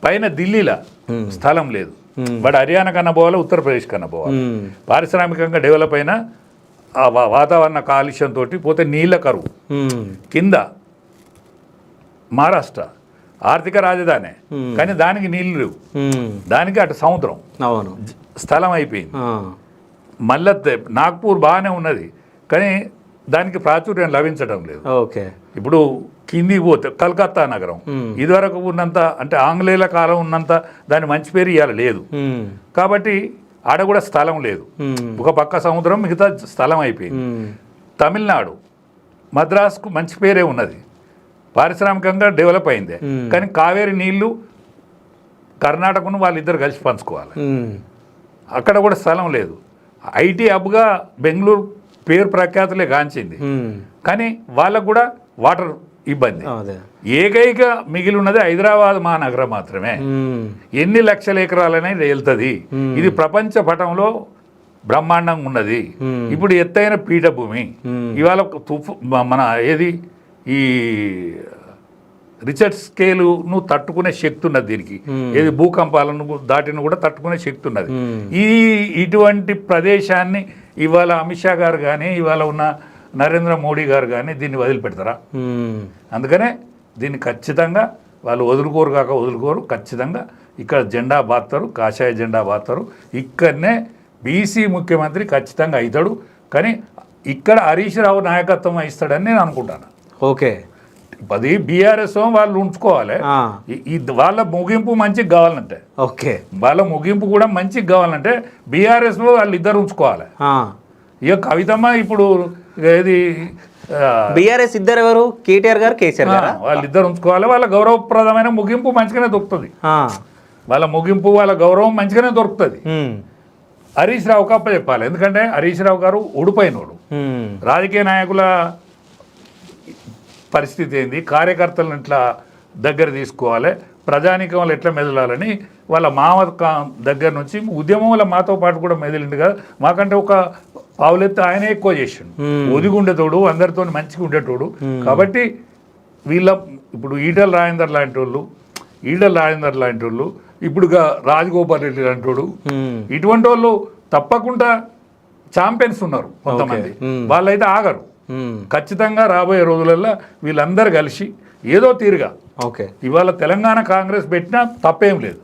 పైన ఢిల్లీలో స్థలం లేదు, బట్ హర్యానా కన్నా పోవాలి, ఉత్తరప్రదేశ్ కన్నా పోవాలి. పారిశ్రామికంగా డెవలప్ అయిన ఆ వాతావరణ కాలుష్యంతో పోతే నీళ్ళ కరువు. కింద మహారాష్ట్ర ఆర్థిక రాజధాని, కానీ దానికి నీళ్ళు లేవు, దానికి అటు సముద్రం స్థలం అయిపోయింది. మళ్ళీ నాగ్పూర్ బాగానే ఉన్నది, కానీ దానికి ప్రాచుర్యం లభించడం లేదు. ఇప్పుడు కిందికి పోతే కలకత్తా నగరం ఇదివరకు ఉన్నంత, అంటే ఆంగ్లేయుల కాలం ఉన్నంత దాని మంచి పేరు ఇవాళ లేదు. కాబట్టి ఆడ కూడా స్థలం లేదు, ఒక పక్క సముద్రం, మిగతా స్థలం అయిపోయింది. తమిళనాడు మద్రాసుకు మంచి పేరే ఉన్నది, పారిశ్రామికంగా డెవలప్ అయిందే, కానీ కావేరి నీళ్లు కర్ణాటకను వాళ్ళిద్దరు కలిసి పంచుకోవాలి, అక్కడ కూడా స్థలం లేదు. ఐటీ హబ్గా బెంగళూరు పేరు ప్రఖ్యాతులే గాంచింది, కానీ వాళ్ళకు కూడా వాటర్ ఇబ్బంది. ఏకైక మిగిలి ఉన్నది హైదరాబాద్ మహానగరం మాత్రమే. ఎన్ని లక్షల ఎకరాలనేది వెళ్తుంది, ఇది ప్రపంచ పటంలో బ్రహ్మాండంగా ఉన్నది. ఇప్పుడు ఎత్తైన పీఠభూమి, ఇవాళ మన ఏది ఈ రిచర్డ్ స్కేలును తట్టుకునే శక్తి ఉన్నది దీనికి, ఏది భూకంపాలను దాటిని కూడా తట్టుకునే శక్తి ఉన్నది. ఇటువంటి ప్రదేశాన్ని ఇవాళ అమిత్ షా గారు కానీ, ఇవాళ ఉన్న నరేంద్ర మోడీ గారు కానీ దీన్ని వదిలిపెడతారా? అందుకనే దీన్ని ఖచ్చితంగా వాళ్ళు వదులుకోరు, ఖచ్చితంగా ఇక్కడ జెండా బాస్తారు, కాషాయ జెండా బాస్తారు. ఇక్కడనే బీసీ ముఖ్యమంత్రి ఖచ్చితంగా అవుతాడు, కానీ ఇక్కడ హరీష్ రావు నాయకత్వం వహిస్తాడని నేను అనుకుంటాను. అది బీఆర్ఎస్ వాళ్ళు ఉంచుకోవాలి, వాళ్ళ ముగింపు మంచిగా కావాలంటే, వాళ్ళ ముగింపు కూడా మంచిగా కావాలంటే బీఆర్ఎస్ వాళ్ళు ఇద్దరు ఉంచుకోవాలి. ఇక కవితమ్మ ఇప్పుడు ఏది బీఆర్ఎస్ ఇద్దరు ఎవరు, కేటీఆర్ గారు, కేసీఆర్ గారు, వాళ్ళిద్దరు ఉంచుకోవాలి. వాళ్ళ గౌరవప్రదమైన ముగింపు మంచిగానే దొరుకుతుంది, వాళ్ళ ముగింపు వాళ్ళ గౌరవం మంచిగానే దొరుకుతుంది. హరీష్ రావు కప్ప చెప్పాలి, ఎందుకంటే హరీష్ రావు గారు ఉడిపోయినోడు. రాజకీయ నాయకుల పరిస్థితి ఏంది, కార్యకర్తలను ఎట్లా దగ్గర తీసుకోవాలి, ప్రజానీకంలో ఎట్లా మెదలాలని వాళ్ళ మామ దగ్గర నుంచి ఉద్యమంలో మాతో పాటు కూడా మెదిలిండు కదా. మాకంటే ఒక పావులెత్తి ఆయనే ఎక్కువ చేసిండు, ఒదిగుండేటోడు, అందరితో మంచిగా ఉండేటోడు. కాబట్టి వీళ్ళ ఇప్పుడు ఈటల రాజేందర్ లాంటి వాళ్ళు, ఇప్పుడు రాజగోపాల్ రెడ్డి లాంటి వాడు, ఇటువంటి వాళ్ళు తప్పకుండా ఛాంపియన్స్ ఉన్నారు కొంతమంది, వాళ్ళైతే ఆగరు. ఖచ్చితంగా రాబోయే రోజులలో వీళ్ళందరూ కలిసి ఏదో తీరుగా ఇవాళ తెలంగాణ కాంగ్రెస్ పెట్టినా తప్పేం లేదు.